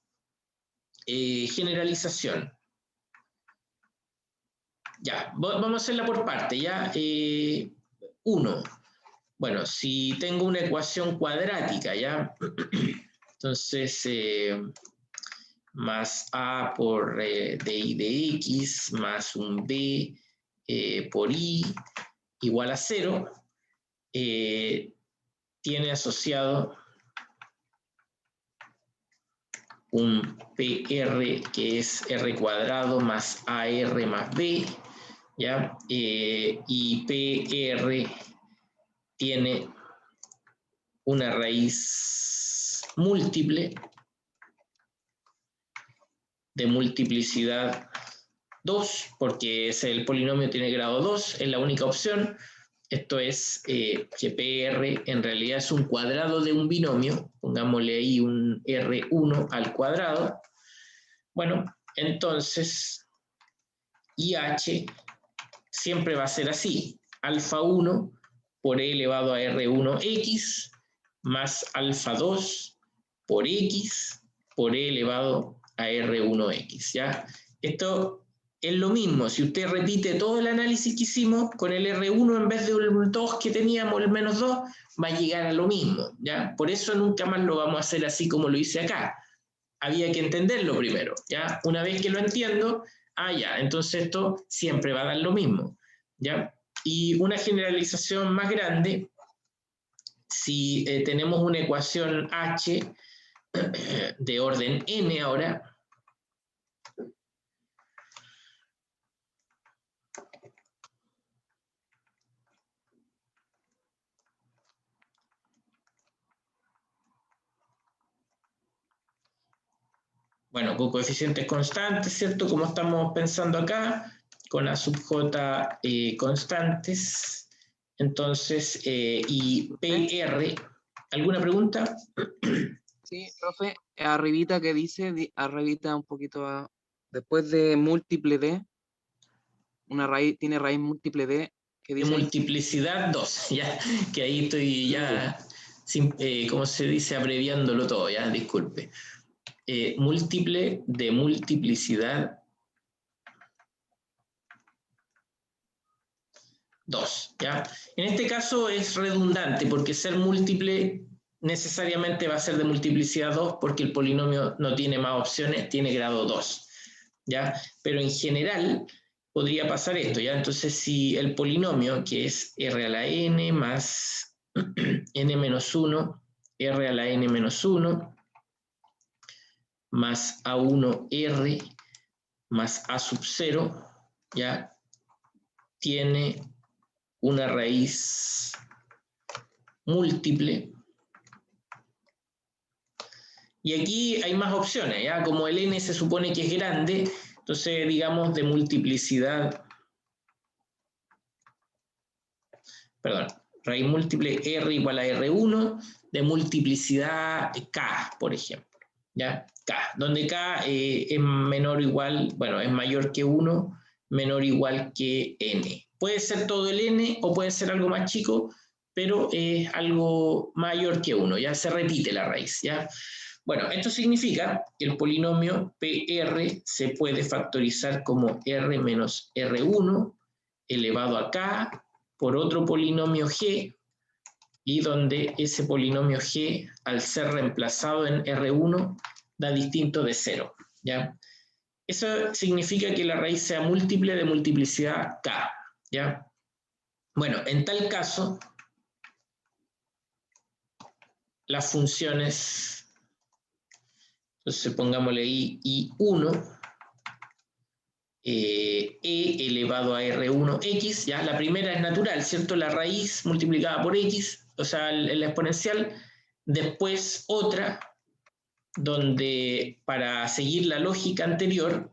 Generalización. Ya, vamos a hacerla por parte, ¿ya? 1. Bueno, si tengo una ecuación cuadrática, ¿ya? Entonces, más a por dy de x más un b por y igual a 0, tiene asociado un PR que es r cuadrado más AR más B, ¿ya? Y PR tiene una raíz múltiple de multiplicidad 2, porque el polinomio tiene grado 2, es la única opción. Esto es que PR en realidad es un cuadrado de un binomio, pongámosle ahí un R1 al cuadrado. Bueno, entonces IH siempre va a ser así, alfa 1 por e elevado a R1x más alfa 2 por x por e elevado a R1x, ¿ya? Esto es lo mismo, si usted repite todo el análisis que hicimos, con el R1 en vez del 2 que teníamos, el menos 2, va a llegar a lo mismo, ¿ya? Por eso nunca más lo vamos a hacer así como lo hice acá. Había que entenderlo primero, ¿ya? Una vez que lo entiendo, ya, entonces esto siempre va a dar lo mismo, ¿ya? Y una generalización más grande, si tenemos una ecuación H de orden n ahora, bueno, con coeficientes constantes, ¿cierto? Como estamos pensando acá, con A sub j constantes. Entonces, y PR, ¿alguna pregunta? Sí, profe, arribita que dice, arribita un poquito después de múltiple d, una raíz, tiene raíz múltiple d, que De dice ahí. multiplicidad 2, ya, que ahí estoy ya, ¿cómo se dice? Abreviándolo todo, ya, disculpe. Múltiple de multiplicidad 2, ¿ya? En este caso es redundante porque ser múltiple necesariamente va a ser de multiplicidad 2 porque el polinomio no tiene más opciones, tiene grado 2, ¿ya? Pero en general podría pasar esto, ¿ya? Entonces si el polinomio, que es r a la n más n menos 1, r a la n menos 1, más a1r más a sub 0, ¿ya? Tiene una raíz múltiple. Y aquí hay más opciones, ¿ya? Como el n se supone que es grande, entonces digamos de multiplicidad, perdón, raíz múltiple r igual a r1 de multiplicidad k, por ejemplo, ¿ya? K, donde k es menor o igual, bueno, es mayor que 1, menor o igual que n. Puede ser todo el n o puede ser algo más chico, pero es algo mayor que 1, ya se repite la raíz, ¿ya? Bueno, esto significa que el polinomio PR se puede factorizar como R menos R1 elevado a K por otro polinomio G, y donde ese polinomio G, al ser reemplazado en R1, da distinto de 0, ¿ya? Eso significa que la raíz sea múltiple de multiplicidad K, ¿ya? Bueno, en tal caso, las funciones, entonces pongámosle ahí I1, e elevado a R1x, ya la primera es natural, ¿cierto? La raíz multiplicada por x, o sea, la exponencial, después otra, donde para seguir la lógica anterior,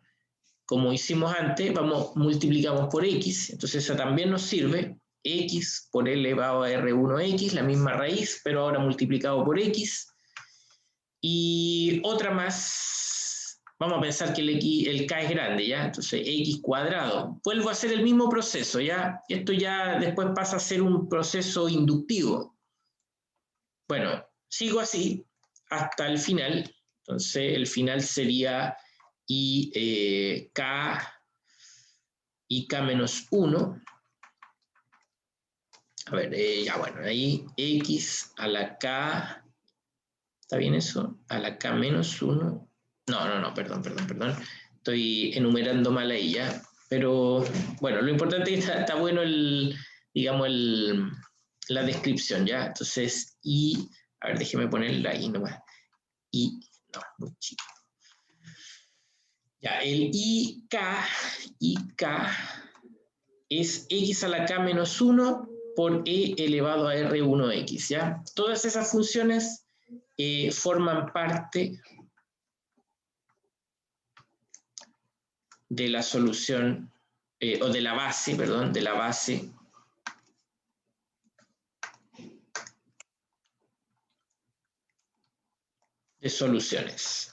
como hicimos antes, multiplicamos por x, entonces esa también nos sirve, x por elevado a R1x, la misma raíz, pero ahora multiplicado por x, y otra más, vamos a pensar que el k es grande, ¿ya? Entonces x cuadrado. Vuelvo a hacer el mismo proceso, ¿ya? Esto ya después pasa a ser un proceso inductivo. Bueno, sigo así hasta el final. Entonces el final sería k menos 1. A ver, ya bueno, ahí x a la k, ¿está bien eso? A la k menos 1. No, perdón. Estoy enumerando mal ahí ya. Pero bueno, lo importante es que está bueno digamos, la descripción, ¿ya? Entonces, a ver, déjeme ponerla ahí nomás. No, muy chico. Ya, el IK es x a la k menos 1 por e elevado a R1x, ¿ya? Todas esas funciones forman parte de la solución, o de la base, perdón, de la base de soluciones.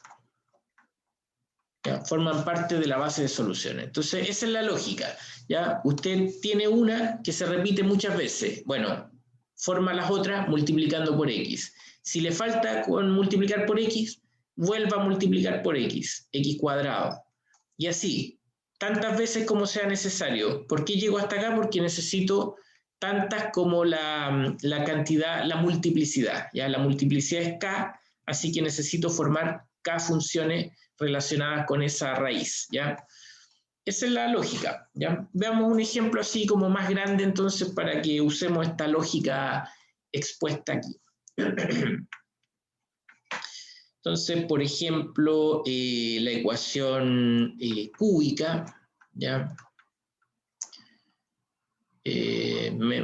¿Ya? Forman parte de la base de soluciones. Entonces, esa es la lógica. ¿Ya? Usted tiene una que se repite muchas veces. Bueno, forma las otras multiplicando por x. Si le falta con multiplicar por x, vuelva a multiplicar por x cuadrado. Y así, tantas veces como sea necesario. ¿Por qué llego hasta acá? Porque necesito tantas como la cantidad, la multiplicidad. ¿Ya? La multiplicidad es k, así que necesito formar k funciones relacionadas con esa raíz, ¿ya? Esa es la lógica, ¿ya? Veamos un ejemplo así como más grande entonces para que usemos esta lógica expuesta aquí. Entonces, por ejemplo, la ecuación cúbica, ¿ya?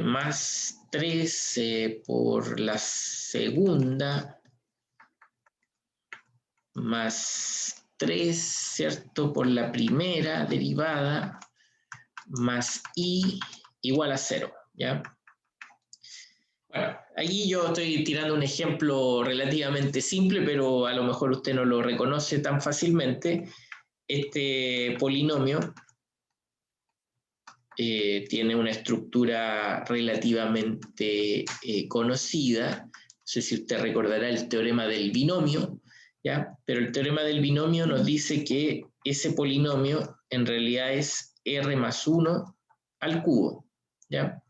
Más 3 por la segunda, más 3, ¿cierto? Por la primera derivada, más i igual a 0, ¿ya? Bueno, aquí yo estoy tirando un ejemplo relativamente simple, pero a lo mejor usted no lo reconoce tan fácilmente. Este polinomio tiene una estructura relativamente conocida. No sé si usted recordará el teorema del binomio, ¿ya? Pero el teorema del binomio nos dice que ese polinomio en realidad es r más 1 al cubo, ¿ya?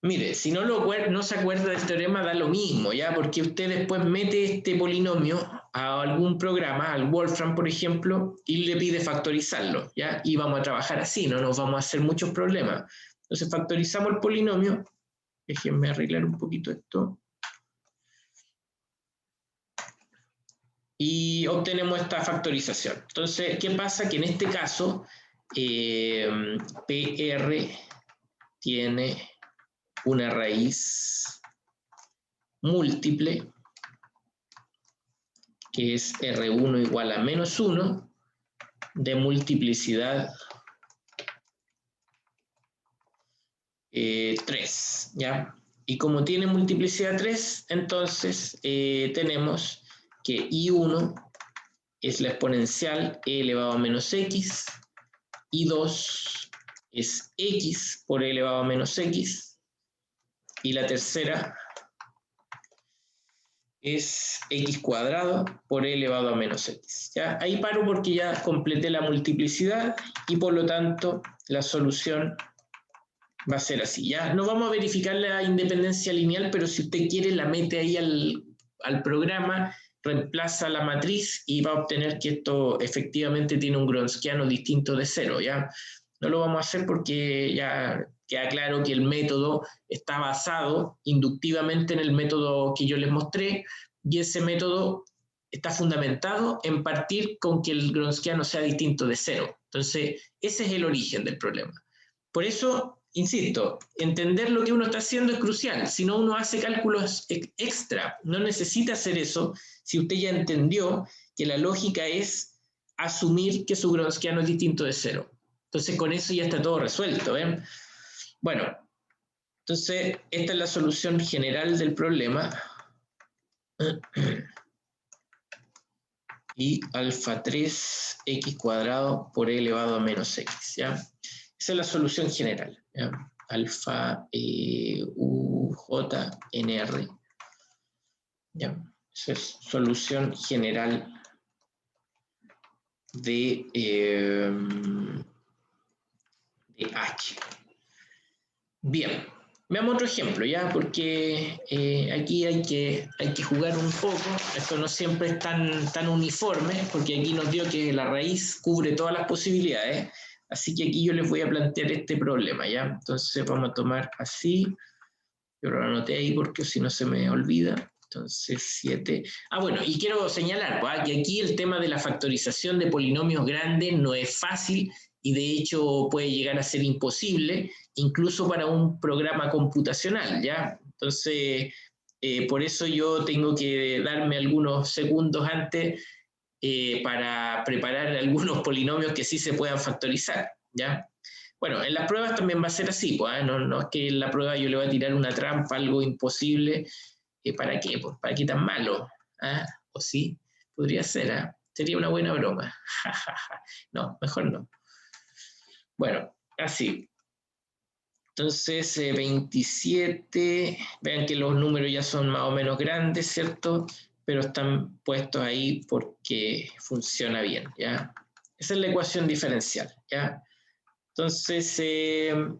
Mire, si no se acuerda del teorema, da lo mismo, ¿ya? Porque usted después mete este polinomio a algún programa, al Wolfram, por ejemplo, y le pide factorizarlo, ¿ya? Y vamos a trabajar así, no nos vamos a hacer muchos problemas. Entonces factorizamos el polinomio. Déjenme arreglar un poquito esto. Y obtenemos esta factorización. Entonces, ¿qué pasa? Que en este caso, PR tiene una raíz múltiple, que es R1 igual a menos 1, de multiplicidad 3, ¿ya? Y como tiene multiplicidad 3, entonces tenemos que I1 es la exponencial e elevado a menos x, I2 es x por e elevado a menos x, y la tercera es x cuadrado por e elevado a menos x. ¿Ya? Ahí paro porque ya completé la multiplicidad y por lo tanto la solución va a ser así. Ya no vamos a verificar la independencia lineal, pero si usted quiere la mete ahí al programa, reemplaza la matriz y va a obtener que esto efectivamente tiene un Gronskiano distinto de 0. ¿Ya? No lo vamos a hacer porque ya queda claro que el método está basado inductivamente en el método que yo les mostré, y ese método está fundamentado en partir con que el Gronskiano sea distinto de 0. Entonces, ese es el origen del problema. Por eso, insisto, entender lo que uno está haciendo es crucial. Si no, uno hace cálculos extra. No necesita hacer eso si usted ya entendió que la lógica es asumir que su Gronskiano es distinto de 0. Entonces, con eso ya está todo resuelto. ¿Ven? Bueno, entonces, esta es la solución general del problema. Y alfa 3x cuadrado por e elevado a menos x. ¿Ya? Esa es la solución general. ¿Ya? Alfa UJNR. ¿Ya? Esa es solución general de H. Bien, veamos otro ejemplo, ¿ya? Porque aquí hay que jugar un poco. Esto no siempre es tan uniforme, porque aquí nos dio que la raíz cubre todas las posibilidades. Así que aquí yo les voy a plantear este problema, ¿ya? Entonces vamos a tomar así. Yo lo anoté ahí porque si no se me olvida. Entonces 7. Ah, bueno, y quiero señalar que aquí el tema de la factorización de polinomios grandes no es fácil y de hecho puede llegar a ser imposible, incluso para un programa computacional, ¿ya? Entonces, por eso yo tengo que darme algunos segundos antes para preparar algunos polinomios que sí se puedan factorizar, ¿ya? Bueno, en las pruebas también va a ser así, pues, ¿eh? No es que en la prueba yo le voy a tirar una trampa, algo imposible. ¿Para qué? Pues, ¿para qué tan malo? ¿Ah? ¿O sí? Podría ser, ¿eh? Sería una buena broma. No, mejor no. Bueno, así. Entonces, 27, vean que los números ya son más o menos grandes, ¿cierto? Pero están puestos ahí porque funciona bien, ¿ya? Esa es la ecuación diferencial, ¿ya? Entonces,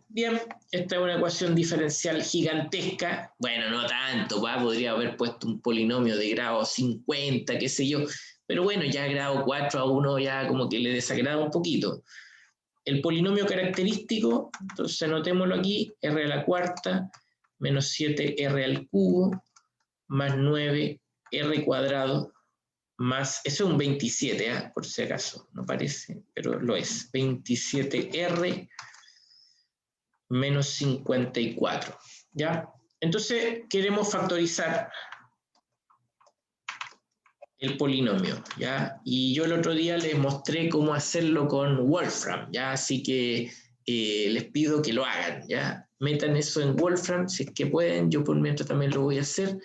bien, esta es una ecuación diferencial gigantesca. Bueno, no tanto, podría haber puesto un polinomio de grado 50, qué sé yo. Pero bueno, ya grado 4 a 1 ya como que le desagrada un poquito. El polinomio característico, entonces anotémoslo aquí, r a la cuarta menos 7r al cubo más 9r cuadrado más, eso es un 27, ¿eh? Por si acaso, no parece, pero lo es, 27r menos 54, ¿ya? Entonces queremos factorizar el polinomio, ¿ya? Y yo el otro día les mostré cómo hacerlo con Wolfram, ¿ya? Así que les pido que lo hagan, ¿ya? Metan eso en Wolfram si es que pueden, yo por mientras también lo voy a hacer,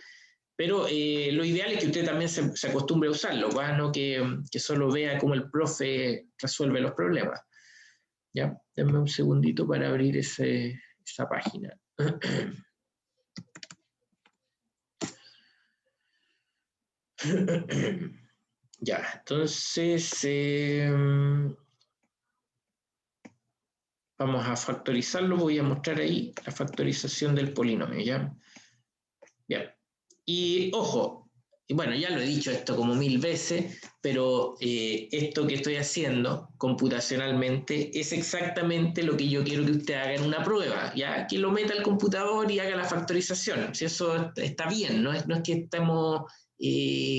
pero lo ideal es que usted también se acostumbre a usarlo, ¿va? No que solo vea cómo el profe resuelve los problemas, ¿ya? Denme un segundito para abrir esa página. Ya, entonces Vamos a factorizarlo, voy a mostrar ahí la factorización del polinomio, ¿ya? Bien. Y ojo, y bueno, ya lo he dicho esto como 1000 veces, pero esto que estoy haciendo computacionalmente es exactamente lo que yo quiero que usted haga en una prueba, ¿ya? Que lo meta al computador y haga la factorización. Si eso está bien, no es que estemos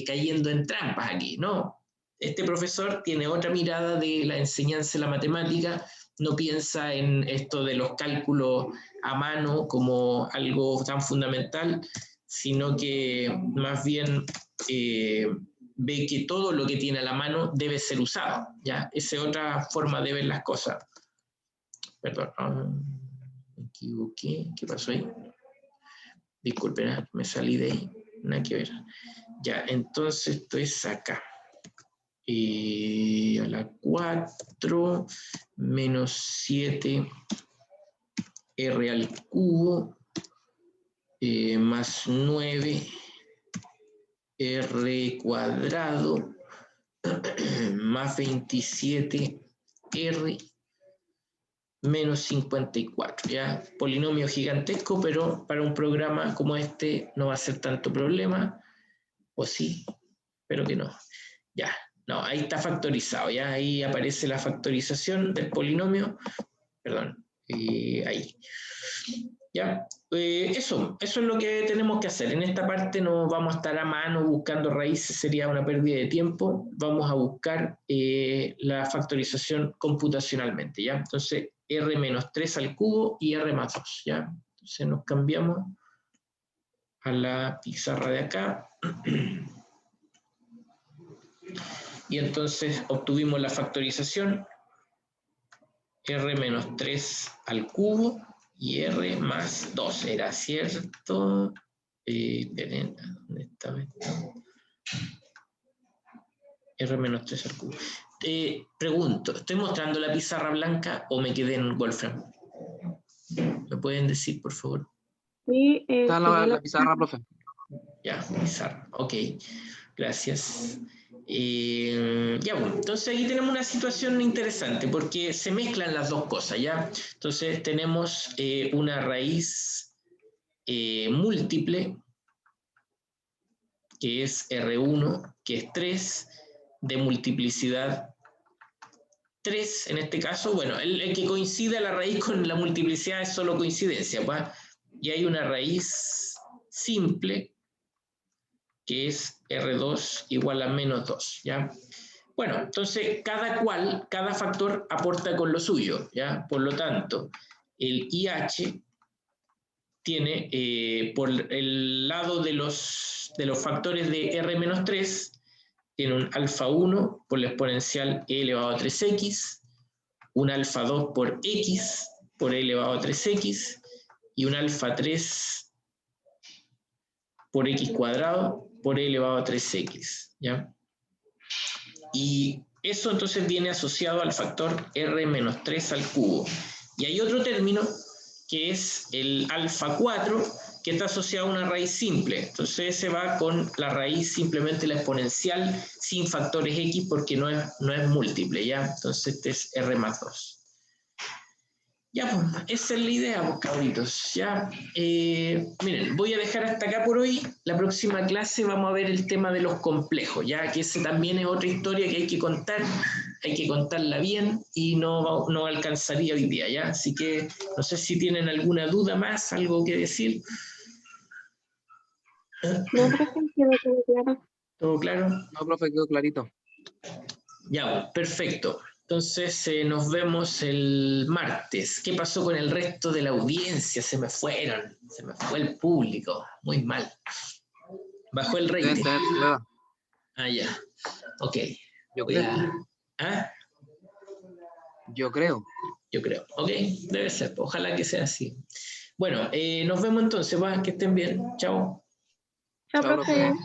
cayendo en trampas aquí, no. Este profesor tiene otra mirada de la enseñanza de la matemática, no piensa en esto de los cálculos a mano como algo tan fundamental, sino que más bien ve que todo lo que tiene a la mano debe ser usado, ¿ya? Esa es otra forma de ver las cosas. Perdón, me equivoqué, ¿qué pasó ahí? Disculpen, me salí de ahí, nada que ver. Ya, entonces esto es acá. A la 4 menos 7 r al cubo más 9 r cuadrado más 27 r menos 54, ¿ya? Polinomio gigantesco, pero para un programa como este no va a ser tanto problema, o sí, pero que no. Ya, no, ahí está factorizado, ya ahí aparece la factorización del polinomio, perdón, ahí. Ya, eso es lo que tenemos que hacer. En esta parte no vamos a estar a mano buscando raíces, sería una pérdida de tiempo. Vamos a buscar la factorización computacionalmente, ¿ya? Entonces, r menos 3 al cubo y r más 2, ¿ya? Entonces nos cambiamos a la pizarra de acá. Y entonces obtuvimos la factorización, r menos 3 al cubo y r más 2, ¿era cierto? Esperen, ¿dónde estaba esto? R menos 3 al cubo. Pregunto, ¿estoy mostrando la pizarra blanca o me quedé en Wolfram? ¿Me pueden decir, por favor? Sí, Está la pizarra, profe. Ya, pizarra, ok, gracias. Ya, bueno, entonces aquí tenemos una situación interesante porque se mezclan las dos cosas, ¿ya? Entonces tenemos una raíz múltiple, que es R1, que es 3, de multiplicidad 3, en este caso, bueno, el que coincide la raíz con la multiplicidad es solo coincidencia, ¿va? Y hay una raíz simple, que es R2 igual a menos 2, ¿ya? Bueno, entonces cada factor aporta con lo suyo, ¿ya? Por lo tanto, el IH tiene, por el lado de los factores de R menos 3, tiene un alfa 1 por la exponencial e elevado a 3x, un alfa 2 por x por e elevado a 3x, y un alfa 3 por x cuadrado por e elevado a 3x, ¿ya? Y eso entonces viene asociado al factor r menos 3 al cubo. Y hay otro término que es el alfa 4, que está asociado a una raíz simple. Entonces se va con la raíz simplemente la exponencial sin factores x porque no es múltiple, ¿ya? Entonces este es r más 2. Ya, pues, esa es la idea, pues, cabritos. Ya, miren, voy a dejar hasta acá por hoy. La próxima clase vamos a ver el tema de los complejos, ya que ese también es otra historia que hay que contarla bien y no alcanzaría hoy día, ¿ya? Así que no sé si tienen alguna duda más, algo que decir. No, profe, quedó todo claro. ¿Todo claro? No, profe, quedó clarito. Ya, bueno, perfecto. Entonces nos vemos el martes. ¿Qué pasó con el resto de la audiencia? Se me fue el público. Muy mal. Bajó el Deben rating. tener prueba. Ah, ya. Ok. Yo Voy creo. ¿Ah? Yo creo. Yo creo. Ok, debe ser. Ojalá que sea así. Bueno, nos vemos entonces. Va, que estén bien. Chao. Chao, Chao, profe. profe.